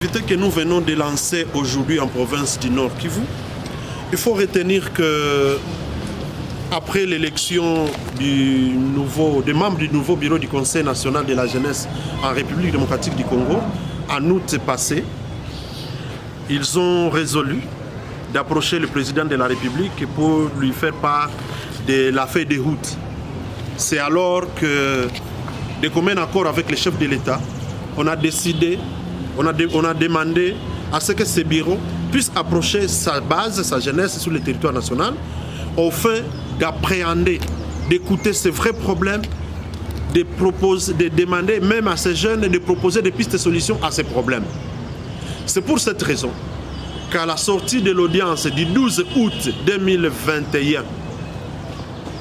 Que nous venons de lancer aujourd'hui en province du Nord Kivu, il faut retenir que après l'élection des membres du nouveau bureau du Conseil national de la jeunesse en République démocratique du Congo, en août passé, ils ont résolu d'approcher le président de la République pour lui faire part de la feuille de route. C'est alors que, de commun accord avec les chefs de l'État, on a décidé, on a demandé à ce que ce bureau puisse approcher sa base, sa jeunesse sur le territoire national, au fin d'appréhender, d'écouter ces vrais problèmes, de demander même à ces jeunes de proposer des pistes de solutions à ces problèmes. C'est pour cette raison qu'à la sortie de l'audience du 12 août 2021,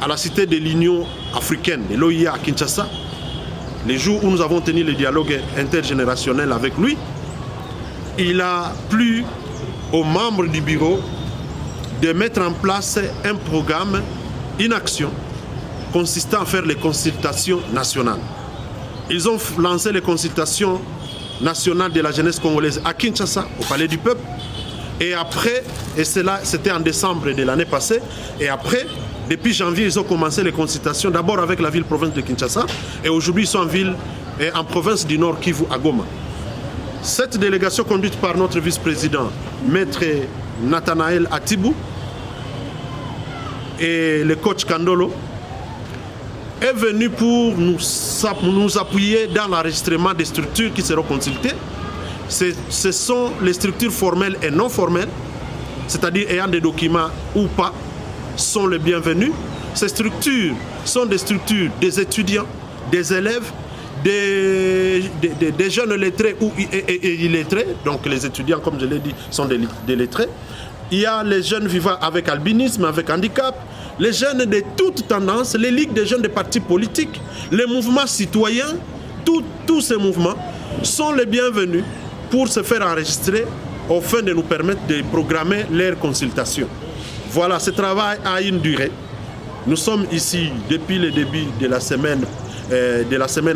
à la cité de l'Union africaine, de l'OIA à Kinshasa, les jours où nous avons tenu le dialogue intergénérationnel avec lui, il a plu aux membres du bureau de mettre en place un programme, une action consistant à faire les consultations nationales. Ils ont lancé les consultations nationales de la jeunesse congolaise à Kinshasa, au Palais du Peuple. Et après, et cela c'était en décembre de l'année passée, et après, depuis janvier, ils ont commencé les consultations, d'abord avec la ville-province de Kinshasa, et aujourd'hui ils sont en province du Nord Kivu, à Goma. Cette délégation conduite par notre vice-président, Maître Nathanaël Atibou, et le coach Kandolo, est venu pour nous appuyer dans l'enregistrement des structures qui seront consultées. Ce sont les structures formelles et non formelles, c'est-à-dire ayant des documents ou pas, sont les bienvenus. Ces structures sont des structures des étudiants, des élèves, des jeunes lettrés ou illettrés. Donc les étudiants, comme je l'ai dit, sont des lettrés. Il y a les jeunes vivant avec albinisme, avec handicap, les jeunes de toutes tendances, les ligues des jeunes des partis politiques, les mouvements citoyens, tous ces mouvements sont les bienvenus pour se faire enregistrer au fin de nous permettre de programmer leurs consultations. Voilà, ce travail a une durée. Nous sommes ici depuis le début de la semaine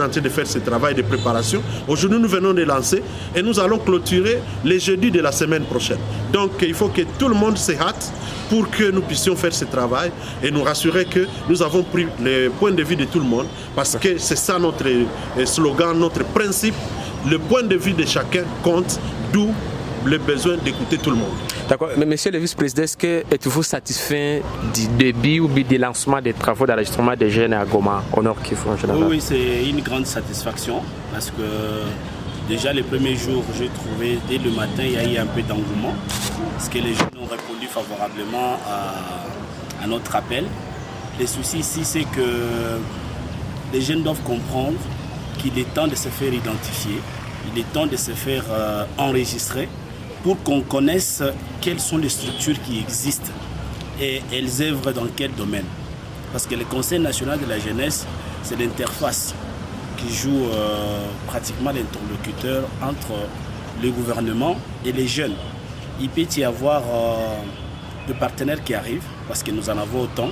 en train de faire ce travail de préparation. Aujourd'hui, nous venons de lancer et nous allons clôturer les jeudis de la semaine prochaine. Donc, il faut que tout le monde se hâte pour que nous puissions faire ce travail et nous rassurer que nous avons pris le point de vue de tout le monde, parce que c'est ça notre slogan, notre principe. Le point de vue de chacun compte, d'où le besoin d'écouter tout le monde. D'accord. Mais monsieur le vice-président, êtes-vous satisfait du début ou du lancement des travaux d'enregistrement des jeunes à Goma, au Nord Kivu en général? Oui, c'est une grande satisfaction parce que déjà les premiers jours, j'ai trouvé dès le matin, il y a eu un peu d'engouement parce que les jeunes ont répondu favorablement à notre appel. Le souci ici, c'est que les jeunes doivent comprendre qu'il est temps de se faire identifier, il est temps de se faire enregistrer pour qu'on connaisse quelles sont les structures qui existent et elles œuvrent dans quel domaine. Parce que le Conseil national de la jeunesse, c'est l'interface qui joue pratiquement l'interlocuteur entre le gouvernement et les jeunes. Il peut y avoir de partenaires qui arrivent, parce que nous en avons autant,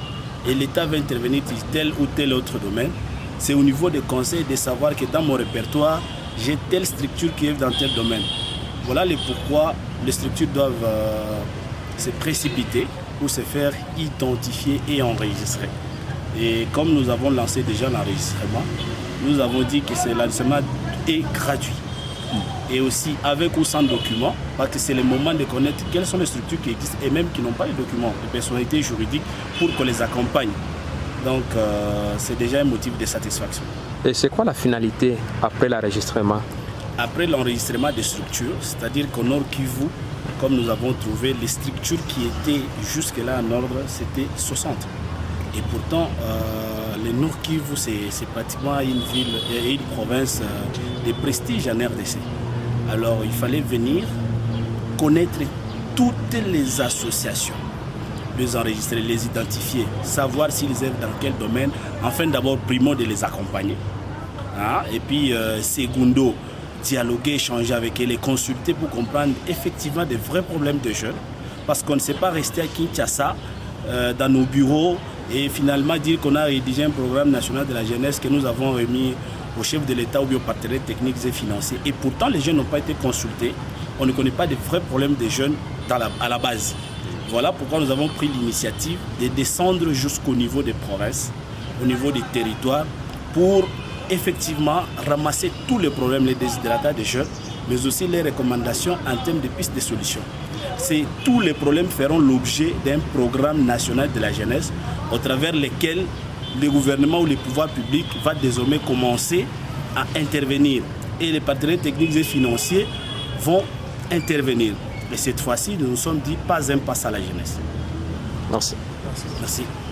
et l'État va intervenir dans tel ou tel autre domaine. C'est au niveau des conseils de savoir que dans mon répertoire, j'ai telle structure qui est dans tel domaine. Voilà pourquoi les structures doivent se précipiter pour se faire identifier et enregistrer. Et comme nous avons lancé déjà l'enregistrement, nous avons dit que ce lancement est gratuit. Et aussi avec ou sans documents, parce que c'est le moment de connaître quelles sont les structures qui existent et même qui n'ont pas de documents, de personnalités juridiques pour qu'on les accompagne. Donc c'est déjà un motif de satisfaction. Et c'est quoi la finalité après l'enregistrement? Après l'enregistrement des structures, c'est-à-dire qu'au Nord Kivu, comme nous avons trouvé, les structures qui étaient jusque-là en ordre, c'était 60. Et pourtant, le Nord Kivu, c'est pratiquement une ville et une province de prestige en RDC. Alors il fallait venir connaître toutes les associations, les enregistrer, les identifier, savoir s'ils œuvrent dans quel domaine, afin d'abord, primo, de les accompagner. Hein? Et puis, secondo, dialoguer, échanger avec eux, les consulter pour comprendre effectivement des vrais problèmes de jeunes. Parce qu'on ne sait pas rester à Kinshasa, dans nos bureaux, et finalement dire qu'on a rédigé un programme national de la jeunesse que nous avons remis au chef de l'État ou aux partenaires techniques et financiers. Et pourtant, les jeunes n'ont pas été consultés on ne connaît pas les vrais problèmes des jeunes à la base. Voilà pourquoi nous avons pris l'initiative de descendre jusqu'au niveau des provinces, au niveau des territoires, pour effectivement ramasser tous les problèmes, les déshydratats des jeunes, mais aussi les recommandations en termes de pistes de solutions. Tous les problèmes feront l'objet d'un programme national de la jeunesse au travers lequel le gouvernement ou les pouvoirs publics va désormais commencer à intervenir. Et les partenaires techniques et financiers vont intervenir. Et cette fois-ci, nous nous sommes dit pas un pas à la jeunesse. Merci. Merci.